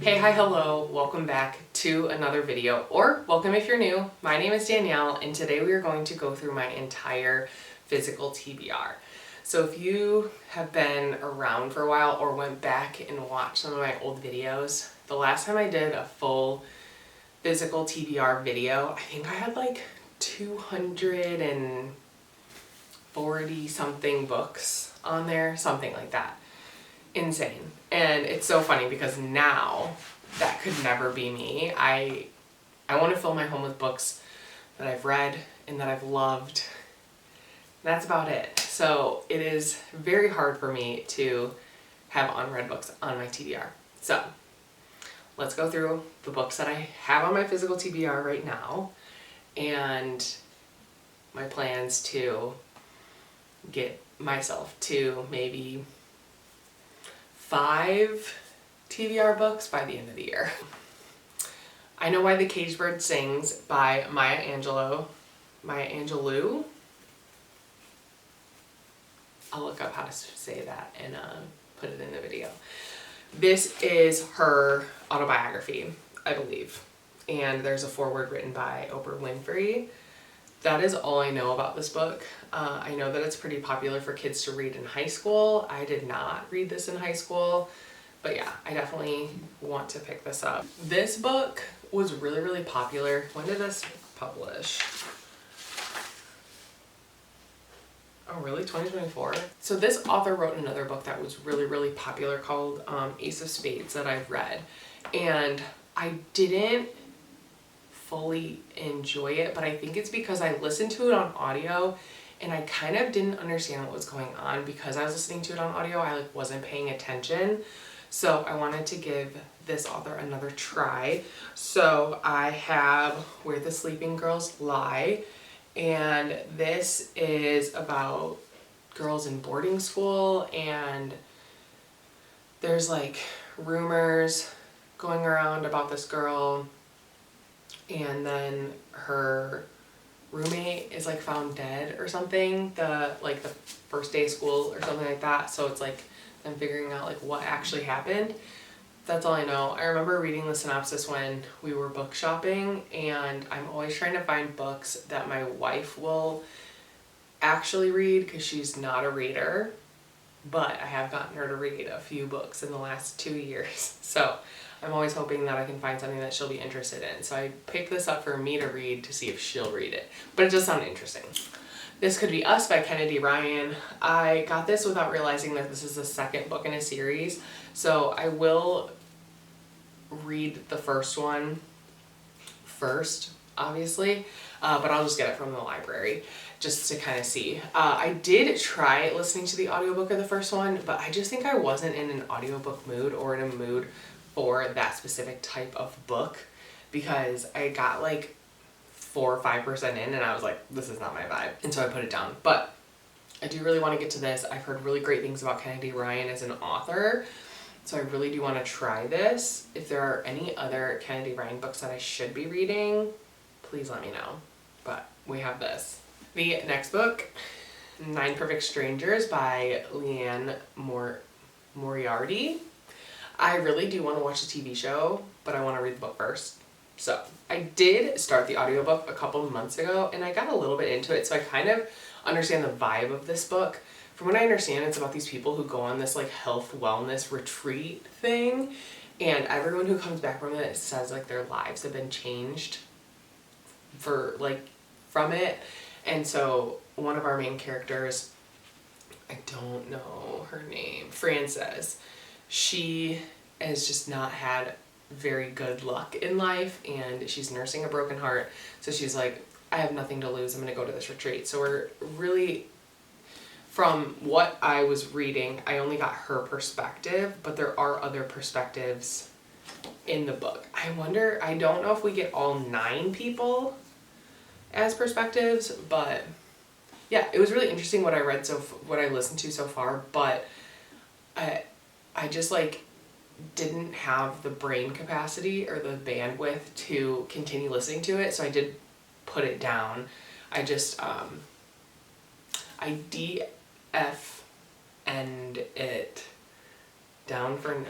Hey, hi, hello, welcome back to another video, or welcome if you're new. My name is Danielle, and today we are going to go through my entire physical TBR. So if you have been around for a while or went back and watched some of my old videos, the last time I did a full physical TBR video, I think I had like 240 something books on there, something like that. Insane. And it's so funny because now that could never be me. I want to fill my home with books that I've read and that I've loved. That's about it. So it is very hard for me to have unread books on my TBR. So let's go through the books that I have on my physical TBR right now and my plans to get myself to maybe 5 TBR books by the end of the year. I Know Why the Caged Bird Sings by Maya Angelou. I'll look up how to say that and put it in the video. This is her autobiography, I believe. And there's a foreword written by Oprah Winfrey. That is all I know about this book. I know that it's pretty popular for kids to read in high school. I did not read this in high school, but yeah, I definitely want to pick this up. This book was really, really popular. When did this publish? Oh really, 2024? So this author wrote another book that was really, really popular called Ace of Spades that I've read. And I didn't fully enjoy it, but I think it's because I listened to it on audio and I kind of didn't understand what was going on because I was listening to it on audio. I wasn't paying attention. So I wanted to give this author another try. So I have Where the Sleeping Girls Lie, and this is about girls in boarding school, and there's like rumors going around about this girl, and then her roommate is like found dead or something the first day of school or something like that. So it's like them figuring out like what actually happened. That's all I know. I remember reading the synopsis when we were book shopping, and I'm always trying to find books that my wife will actually read because she's not a reader, but I have gotten her to read a few books in the last 2 years. So I'm always hoping that I can find something that she'll be interested in. So I picked this up for me to read to see if she'll read it. But it does sound interesting. This Could Be Us by Kennedy Ryan. I got this without realizing that this is the second book in a series. So I will read the first one first, obviously. But I'll just get it from the library just to kind of see. I did try listening to the audiobook of the first one, but I just think I wasn't in an audiobook mood or in a mood for that specific type of book because I got like 4 or 5% in and I was like, this is not my vibe. And so I put it down. But I do really want to get to this. I've heard really great things about Kennedy Ryan as an author. So I really do want to try this. If there are any other Kennedy Ryan books that I should be reading, please let me know. But we have this. The next book, 9 Perfect Strangers by Leanne Moriarty. I really do want to watch the TV show, but I want to read the book first. So I did start the audiobook a couple of months ago and I got a little bit into it, so I kind of understand the vibe of this book. From what I understand, it's about these people who go on this like health wellness retreat thing, and everyone who comes back from it says like their lives have been changed from it. And so one of our main characters, I don't know her name, Frances, she has just not had very good luck in life and she's nursing a broken heart. So she's like, I have nothing to lose. I'm going to go to this retreat. So we're really, from what I was reading, I only got her perspective, but there are other perspectives in the book. I don't know if we get all 9 people as perspectives, but yeah, it was really interesting what I read what I listened to so far, but I just like didn't have the brain capacity or the bandwidth to continue listening to it, so I did put it down. I just I DFN'd it down for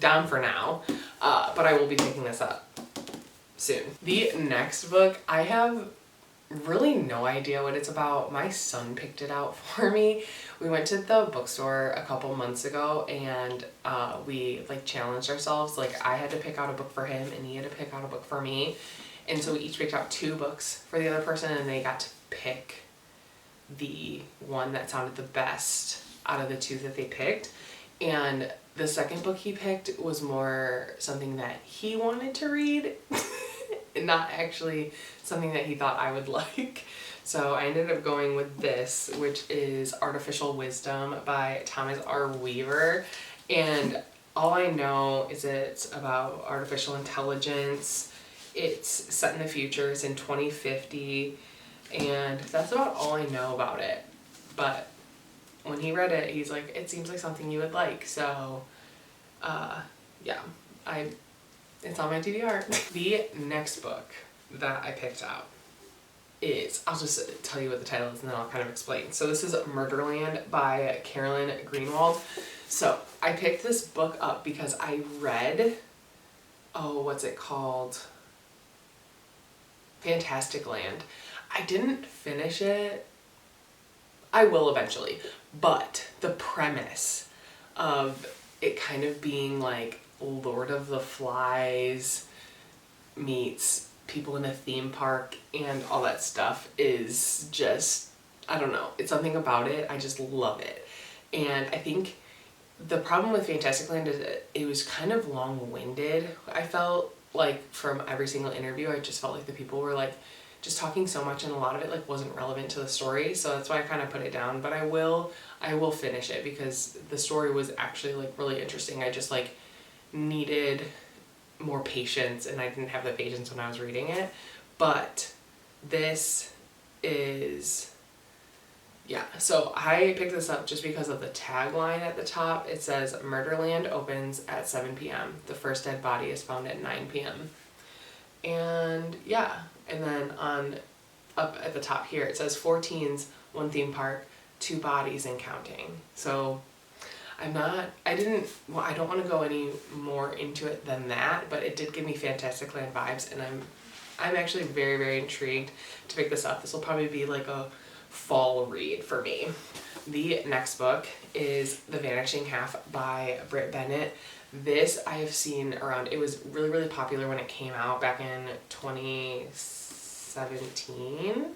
down for now, but I will be picking this up soon. The next book, I have really no idea what it's about. My son picked it out for me. We went to the bookstore a couple months ago and we like challenged ourselves. Like I had to pick out a book for him and he had to pick out a book for me. And so we each picked out 2 books for the other person and they got to pick the one that sounded the best out of the 2 that they picked. And the second book he picked was more something that he wanted to read, not actually something that he thought I would like. So I ended up going with this, which is Artificial Wisdom by Thomas R. Weaver. And all I know is it's about artificial intelligence. It's set in the future. It's in 2050. And that's about all I know about it. But when he read it, he's like, it seems like something you would like. So, yeah, it's on my TBR. The next book that I picked out is, I'll just tell you what the title is and then I'll kind of explain. So this is Murderland by Carolyn Greenwald. So I picked this book up because I read, what's it called? Fantastic Land. I didn't finish it. I will eventually. But the premise of it kind of being like Lord of the Flies meets people in a theme park and all that stuff is just, I don't know. It's something about it. I just love it. And I think the problem with Fantastic Land is it was kind of long-winded. I felt like from every single interview, I just felt like the people were like just talking so much and a lot of it like wasn't relevant to the story. So that's why I kind of put it down, but I will finish it because the story was actually like really interesting. I just like needed more patience and I didn't have the patience when I was reading it. But this is, yeah, so I picked this up just because of the tagline at the top. It says, Murderland opens at 7 p.m. The first dead body is found at 9 p.m. And yeah, and then up at the top here, it says 4 teens, 1 theme park, 2 bodies and counting. So I don't want to go any more into it than that, but it did give me Fantastic Land vibes and I'm actually very, very intrigued to pick this up. This will probably be like a fall read for me. The next book is The Vanishing Half by Britt Bennett. This I have seen around, it was really, really popular when it came out back in 2017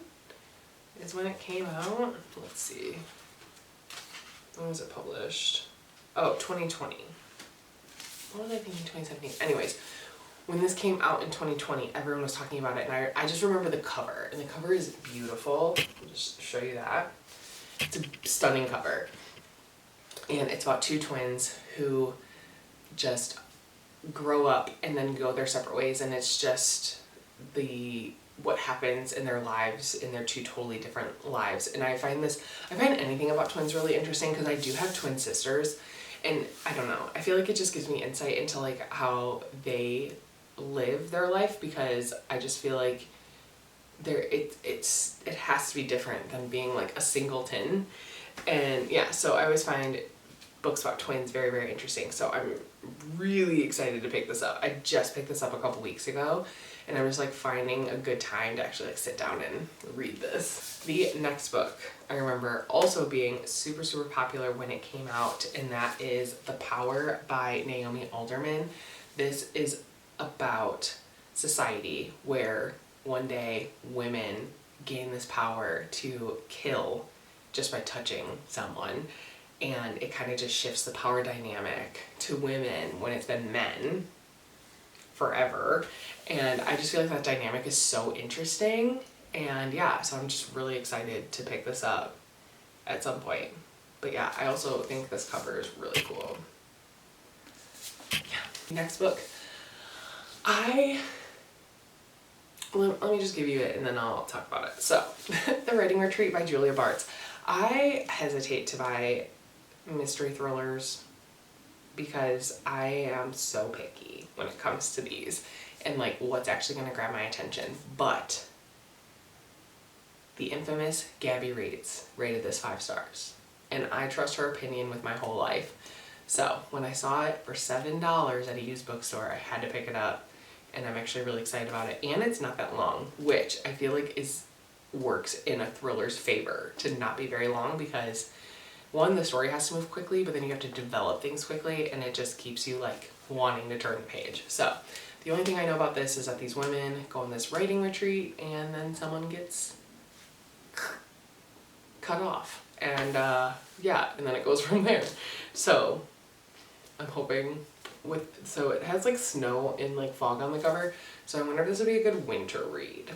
is when it came out. Let's see. When was it published? Oh, 2020. What was I thinking, 2017? Anyways, when this came out in 2020, everyone was talking about it, and I just remember the cover, and the cover is beautiful. I'll just show you that. It's a stunning cover. And it's about 2 twins who just grow up and then go their separate ways, and it's just what happens in their lives, in their 2 totally different lives. And I find anything about twins really interesting because I do have twin sisters, and I don't know, I feel like it just gives me insight into like how they live their life, because I just feel like it has to be different than being like a singleton. And yeah, so I always find books about twins very, very interesting. So I'm really excited to pick this up. I just picked this up a couple weeks ago and I'm just like finding a good time to actually like sit down and read this. The next book I remember also being super, super popular when it came out, and that is The Power by Naomi Alderman. This is about society where one day women gain this power to kill just by touching someone, and it kind of just shifts the power dynamic to women when it's been men forever. And I just feel like that dynamic is so interesting, and yeah, so I'm just really excited to pick this up at some point. But yeah, I also think this cover is really cool. Yeah. Next book, let me just give you it and then I'll talk about it. So, The Writing Retreat by Julia Bartz. I hesitate to buy mystery thrillers because I am so picky when it comes to these and like what's actually going to grab my attention. But the infamous Gabby Reeds rated this 5 stars, and I trust her opinion with my whole life. So when I saw it for $7 at a used bookstore, I had to pick it up, and I'm actually really excited about it. And it's not that long, which I feel like works in a thriller's favor to not be very long, because one, the story has to move quickly, but then you have to develop things quickly, and it just keeps you like wanting to turn the page. So the only thing I know about this is that these women go on this writing retreat, and then someone gets cut off, and yeah, and then it goes from there. So I'm hoping so it has like snow and like fog on the cover, so I wonder if this would be a good winter read.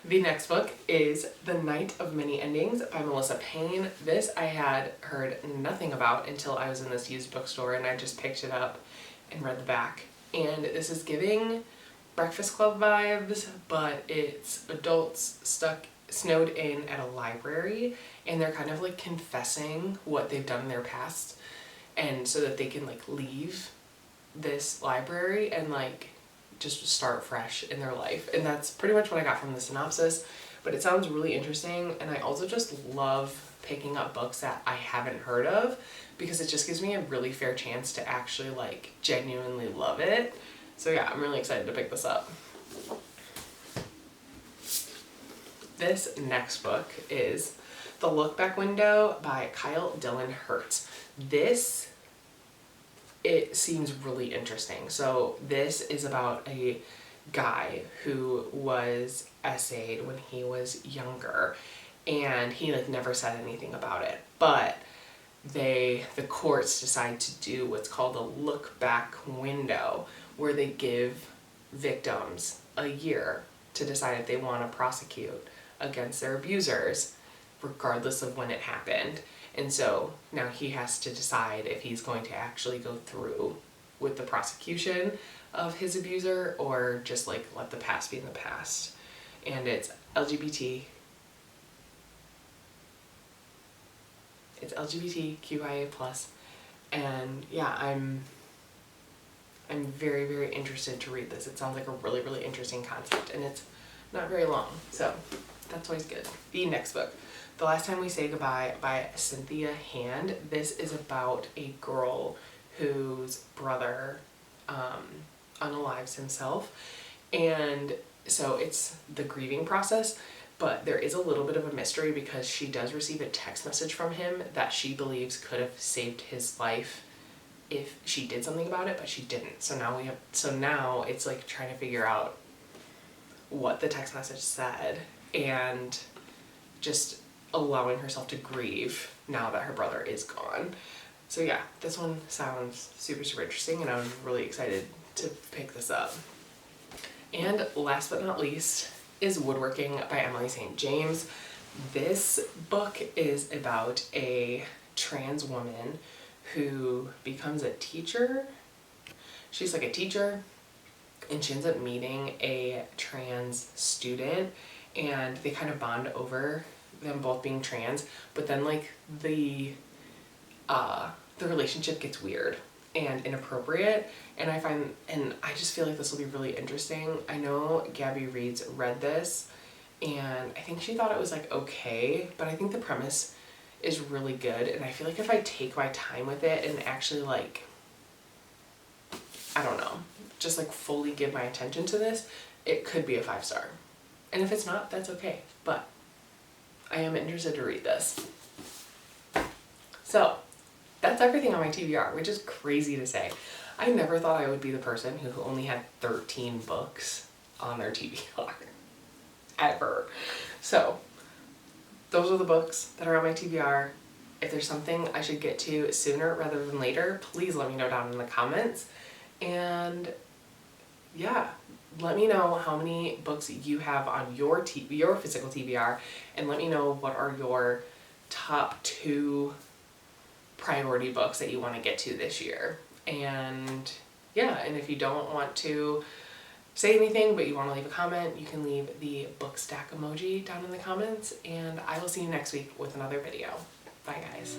The next book is The Night of Many Endings by Melissa Payne. This I had heard nothing about until I was in this used bookstore, and I just picked it up and read the back. And this is giving Breakfast Club vibes, but it's adults snowed in at a library, and they're kind of like confessing what they've done in their past, and so that they can like leave this library and like just start fresh in their life. And that's pretty much what I got from the synopsis, but it sounds really interesting. And I also just love picking up books that I haven't heard of, because it just gives me a really fair chance to actually like genuinely love it. So yeah, I'm really excited to pick this up. This next book is The Look Back Window by Kyle Dylan Hertz. It seems really interesting. So this is about a guy who was essayed when he was younger, and he like never said anything about it, but the courts decide to do what's called a look back window, where they give victims a year to decide if they want to prosecute against their abusers, regardless of when it happened. And so now he has to decide if he's going to actually go through with the prosecution of his abuser, or just like let the past be in the past. And it's LGBTQIA+. And yeah, I'm very, very interested to read this. It sounds like a really, really interesting concept, and it's not very long, so that's always good. The next book, The Last Time We Say Goodbye by Cynthia Hand. This is about a girl whose brother unalives himself, and so it's the grieving process, but there is a little bit of a mystery, because she does receive a text message from him that she believes could have saved his life if she did something about it, but she didn't. So now it's like trying to figure out what the text message said, and just allowing herself to grieve now that her brother is gone. So yeah, this one sounds super, super interesting, and I was really excited to pick this up. And last but not least is Woodworking by Emily St. James. This book is about a trans woman who becomes a teacher. She's like a teacher, and she ends up meeting a trans student, and they kind of bond over them both being trans, but then like the relationship gets weird and inappropriate, and I just feel like this will be really interesting. I know Gabby Reed's read this, and I think she thought it was like okay, but I think the premise is really good, and I feel like if I take my time with it and actually like, I don't know, just like fully give my attention to this, it could be a 5-star. And if it's not, that's okay, but I am interested to read this. So that's everything on my TBR, which is crazy to say. I never thought I would be the person who only had 13 books on their TBR. Ever. So those are the books that are on my TBR. If there's something I should get to sooner rather than later, please let me know down in the comments. And yeah, let me know how many books you have on your physical TBR, and let me know what are your top 2 priority books that you want to get to this year. And yeah, and if you don't want to say anything but you want to leave a comment, you can leave the book stack emoji down in the comments, and I will see you next week with another video. Bye guys.